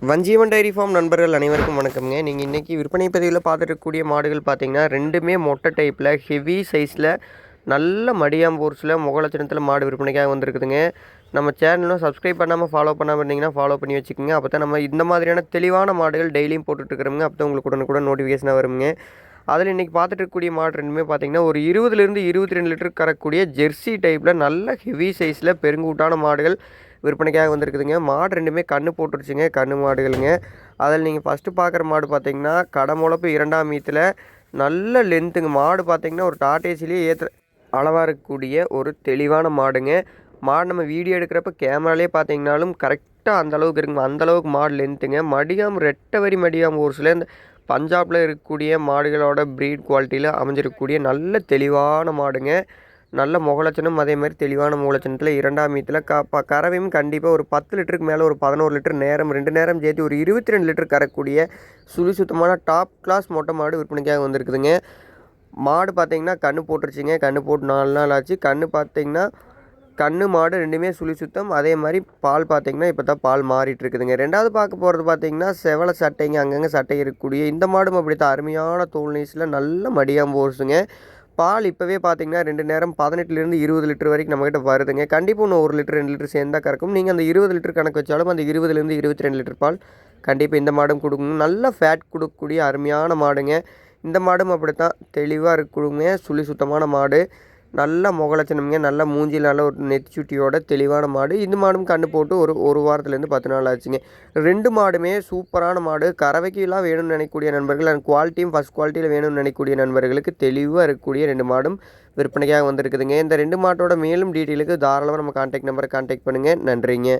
வஞ்சியவன் dairy farm நண்பர்கள் அனைவருக்கும் வணக்கம்ங்க. நீங்கள் இன்றைக்கி விற்பனை பதிவில் பார்த்துருக்கக்கூடிய மாடுகள் பார்த்தீங்கன்னா, ரெண்டுமே மொட்டை டைப்பில் ஹெவி சைஸில் நல்ல மடியாம்பூர்ஸில் முகலட்சணத்தில் மாடு விற்பனைக்காக வந்திருக்குதுங்க. நம்ம சேனலும் சப்ஸ்கிரைப் பண்ணாமல் ஃபாலோ பண்ணாமல் இருந்தீங்கன்னா ஃபாலோ பண்ணி வச்சுக்கோங்க. அப்போ தான் நம்ம இந்த மாதிரியான தெளிவான மாடுகள் டெய்லியும் போட்டுட்ருக்குறோங்க. அப்போ தான் உங்களுக்கு உடனுக்குடன் நோட்டிஃபிகேஷனாக வருங்க. அதில் இன்றைக்கி பார்த்துட்டு இருக்கக்கூடிய மாடு ரெண்டுமே பார்த்தீங்கன்னா, ஒரு 20லேருந்து 22 லிட்டர் கறக்கூடிய ஜெர்சி டைப்பில் நல்ல ஹெவி சைஸில் பெருங்கூட்டான மாடுகள் விற்பனைக்காக வந்திருக்குதுங்க. மாடு ரெண்டுமே கன்று போட்டுருச்சுங்க, கன்று மாடுகளுங்க. அதில் நீங்கள் ஃபஸ்ட்டு பார்க்குற மாடு பார்த்தீங்கன்னா, கடமுளப்பு 2ஆம் ஈத்தில் நல்ல லென்த்துங்க. மாடு பார்த்தீங்கன்னா ஒரு டாட்டேசிலேயே ஏற்ற அளவாக இருக்கக்கூடிய ஒரு தெளிவான மாடுங்க. மாடு நம்ம வீடியோ எடுக்கிறப்ப கேமராலே பார்த்தீங்கன்னாலும் கரெக்டாக அந்தளவுக்கு இருக்குங்க. அந்தளவுக்கு மாடு லென்த்துங்க. மடியாம் ரெட்டை வரி மடியாம் ஒரு சில இந்த பஞ்சாபில் இருக்கக்கூடிய மாடுகளோட ப்ரீட் குவாலிட்டியில் அமைஞ்சிருக்கக்கூடிய நல்ல தெளிவான மாடுங்க. நல்ல முகலட்சணம் அதேமாதிரி தெளிவான முகலட்சணத்தில் 2ஆம் ஈத்தில் கறவையும் கண்டிப்பாக ஒரு 10 லிட்டருக்கு மேலே ஒரு 11 லிட்டர் நேரம் 2 நேரம் சேர்த்து ஒரு 22 லிட்டர் கறக்கூடிய சுத்தமான டாப் கிளாஸ் மொட்டை மாடு விற்பனைக்காக வந்திருக்குதுங்க. மாடு பார்த்திங்கன்னா கன்று போட்டுருச்சுங்க. கன்று போட்டு 4 நாள் ஆச்சு. கன்று பார்த்திங்கன்னா கன்று மாடு ரெண்டுமே சுத்தம். அதே மாதிரி பால் பார்த்திங்கன்னா இப்போ தான் பால் மாறிட்டு இருக்குதுங்க. ரெண்டாவது பார்க்க போகிறது பார்த்திங்கன்னா செவலை சட்டைங்க, அங்கங்கே சட்டை இருக்கக்கூடிய இந்த மாடும் அப்படி தான் அருமையான தோல் நீஸில் நல்ல மடியாம்பு ஓர்ஸுங்க. பால் இப்போவே பார்த்தீங்கன்னா 2 நேரம் 18லேருந்து 20 லிட்டர் வரைக்கும் நம்மகிட்ட வருதுங்க. கண்டிப்பாக இன்னும் 1 லிட்டர் 2 லிட்டர் சேர்ந்தா கறக்கும். நீங்கள் அந்த 20 லிட்டர் கணக்கு வச்சாலும் அந்த 20லேருந்து 22 லிட்டர் பால் கண்டிப்பாக இந்த மாடும் கொடுக்குங்க. நல்ல ஃபேட் கொடுக்கக்கூடிய அருமையான மாடுங்க. இந்த மாடும் அப்படித்தான் தெளிவாக இருக்குங்க. சுத்தமான மாடு, நல்ல முகலட்சணம்ங்க. நல்ல மூஞ்சியில் நல்ல ஒரு நெத்திச்சுட்டியோட தெளிவான மாடு. இந்த மாடும் கன்று போட்டு ஒரு வாரத்துலேருந்து 10 நாள் ஆச்சுங்க. 2 மாடுமே சூப்பரான மாடு. கறவைக்கெல்லாம் வேணும்னு நினைக்கக்கூடிய நண்பர்கள், அந்த குவாலிட்டியும் ஃபஸ்ட் குவாலிட்டியில் வேணும்னு நினைக்கக்கூடிய நண்பர்களுக்கு தெளிவாக இருக்கக்கூடிய 2 மாடும் விற்பனைக்காக வந்திருக்குதுங்க. இந்த 2 மாட்டோட மேலும் டீட்டெயிலுக்கு தாராளமாக நம்ம கான்டாக்ட் நம்பரை கான்டாக்ட் பண்ணுங்கள். நன்றிங்க.